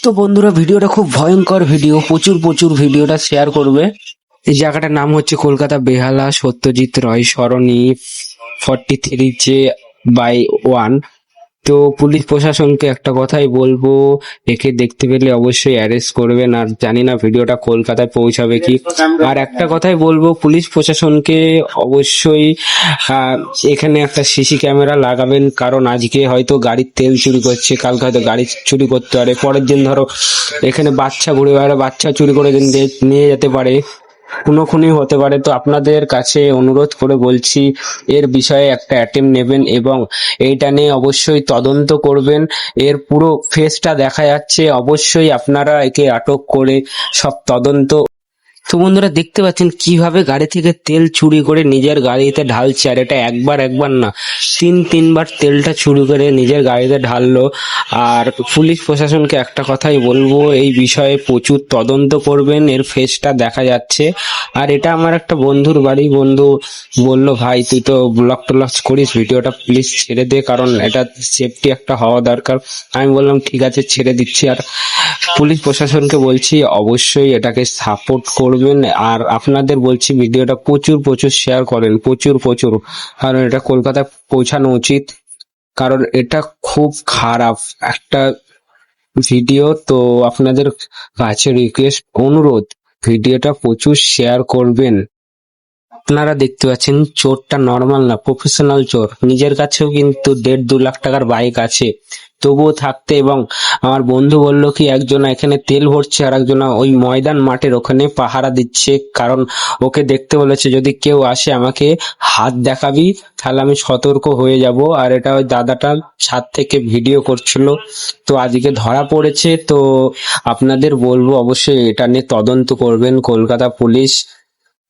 তো বন্ধুরা, ভিডিওটা খুব ভয়ঙ্কর ভিডিও, প্রচুর প্রচুর ভিডিওটা শেয়ার করবে। এই জায়গাটার নাম হচ্ছে কলকাতা বেহালা সত্যজিৎ রায় সরণি 43J/1। তো পুলিশ প্রশাসনকে একটা কথাই বলবো, একে দেখতে পেলে অবশ্যই অ্যারেস্ট করবেন। আর জানি না ভিডিওটা কলকাতায় পৌঁছাবে কি। আর একটা কথাই বলবো পুলিশ প্রশাসনকে, অবশ্যই এখানে একটা সিসি ক্যামেরা লাগাবেন, কারণ আজকে হয়তো গাড়ির তেল চুরি করছে, কালকে হয়তো গাড়ি চুরি করতে পারে, পরের দিন ধরো এখানে বাচ্চা ঘুরে বেড়ায়, বাচ্চা চুরি করে নিয়ে যেতে পারে, খুনোখুনি হতে পারে। তো আপনাদের কাছে অনুরোধ করে বলছি, এর বিষয়ে একটা অ্যাটেম্প নেবেন এবং এইটা নিয়ে অবশ্যই তদন্ত করবেন। এর পুরো ফেসটা দেখা যাচ্ছে, অবশ্যই আপনারা একে আটক করে সব তদন্ত। তো বন্ধুরা, দেখতে পাচ্ছেন কিভাবে গাড়ি থেকে তেল চুরি করে নিজের গাড়িতে ঢালছে। আর এটা একবার না, তিনবার তেলটা চুরি করে নিজের গাড়িতে ঢাললো। আর পুলিশ প্রশাসনকে একটা কথাই বলবো, এই বিষয়ে প্রচুর তদন্ত করবেন। এর ফেসটা দেখা যাচ্ছে। আর এটা আমার একটা বন্ধুর বাড়ি। বন্ধু বলল, ভাই তুই তো ব্লগ টলগ করিস, ভিডিওটা প্লিজ ছেড়ে দে, কারণ এটা সেফটি একটা হওয়া দরকার। আমি বললাম ঠিক আছে, ছেড়ে দিচ্ছি। আর পুলিশ প্রশাসনকে বলছি অবশ্যই এটাকে সাপোর্ট করবেন। আর আপনাদের বলছি ভিডিওটা প্রচুর প্রচুর শেয়ার করেন, প্রচুর প্রচুর, কারণ এটা কলকাতায় পৌঁছানো উচিত, কারণ এটা খুব খারাপ একটা ভিডিও। তো আপনাদের কাছে রিকোয়েস্ট, অনুরোধ, ভিডিওটা প্রচুর শেয়ার করবেন। আপনারা দেখতে পাচ্ছেন চোরটা নর্মাল না, প্রফেশনাল চোর। নিজের কাছেও কিন্তু 1.5-2 লাখ টাকার বাইক আছে, তবুও থাকতে। এবং আমার বন্ধু বলল কি, একজনা এখানে তেল ভরছে আর একজনা ওই ময়দান মাঠের ওখানে পাহারা দিচ্ছে, কারণ ওকে দেখতে বলেছে যদি কেউ আসে আমাকে হাত দেখাবি, তাহলে আমি সতর্ক হয়ে যাব। আর এটা ওই দাদাটা ছাদ থেকে ভিডিও করছিল, তো আজকে ধরা পড়েছে। তো আপনাদের বলবো অবশ্যই এটা নিয়ে তদন্ত করবেন, কলকাতা পুলিশ।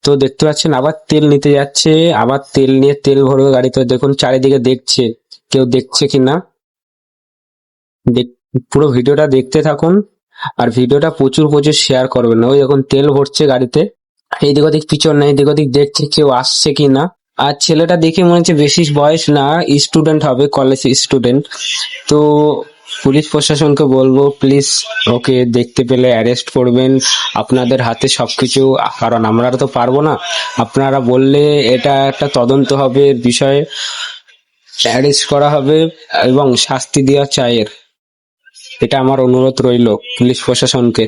তো দেখতে পাচ্ছেন আবার তেল নিতে যাচ্ছে, আবার তেল নিয়ে তেল ভরবে গাড়িতে। দেখুন চারিদিকে দেখছে, কেউ দেখছে কিনা। পুরো ভিডিওটা দেখতে থাকুন, আর ভিডিওটা প্রচুর প্রচুর শেয়ার করবেন। ওই দেখুন তেল ভরছে গাড়িতে, এইদিক ওদিক পিছন নেই, এদিক ওদিক দেখছে কেউ আসছে কিনা। আর ছেলেটা দেখে মনে হচ্ছে বেশি বয়স না, স্টুডেন্ট হবে, কলেজ স্টুডেন্ট। তো পুলিশ প্রশাসনকে বলবো প্লিজ ওকে দেখতে পেলে অ্যারেস্ট করবেন। আপনাদের হাতে সবকিছু, কারণ আমরা তো পারবো না, আপনারা বললে এটা একটা তদন্ত হবে, বিষয়ে অ্যারেস্ট করা হবে এবং শাস্তি দেওয়া চাই। এটা আমার অনুরোধ রইল পুলিশ প্রশাসনকে।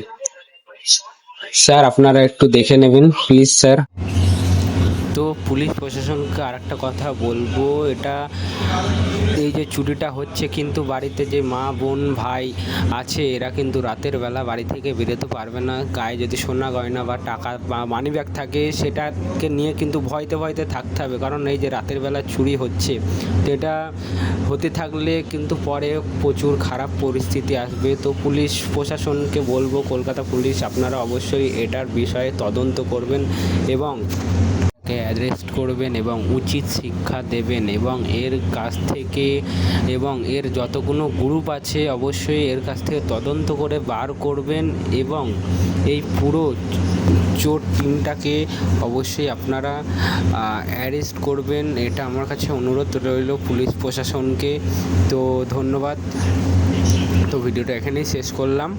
স্যার আপনারা একটু দেখে নেবেন প্লিজ স্যার। তো পুলিশ প্রশাসনকে আর একটা কথা বলবো, এটা এই যে চুরিটা হচ্ছে, কিন্তু বাড়িতে যে মা বোন ভাই আছে, এরা কিন্তু রাতের বেলা বাড়ি থেকে বেরোতে পারবে না। গায়ে যদি সোনা গয়না বা টাকা বা মানি ব্যাগ থাকে, সেটাকে নিয়ে কিন্তু ভয়তে ভয়তে থাকতে হবে, কারণ এই যে রাতের বেলা চুরি হচ্ছে, তো এটা হতে থাকলে কিন্তু পরে প্রচুর খারাপ পরিস্থিতি আসবে। তো পুলিশ প্রশাসনকে বলবো, কলকাতা পুলিশ, আপনারা অবশ্যই এটার বিষয়ে তদন্ত করবেন এবং অ্যারেস্ট করবেন এবং উচিত শিক্ষা দেবেন, এবং এর কাছ থেকে, এবং এর যতগুলো গ্রুপ আছে অবশ্যই এর কাছ থেকে তদন্ত করে বার করবেন, এবং এই পুরো চোর টিমটাকে অবশ্যই আপনারা অ্যারেস্ট করবেন। এটা আমার কাছে অনুরোধ রইল পুলিশ প্রশাসনকে। তো ধন্যবাদ। তো ভিডিওটা এখানেই শেষ করলাম।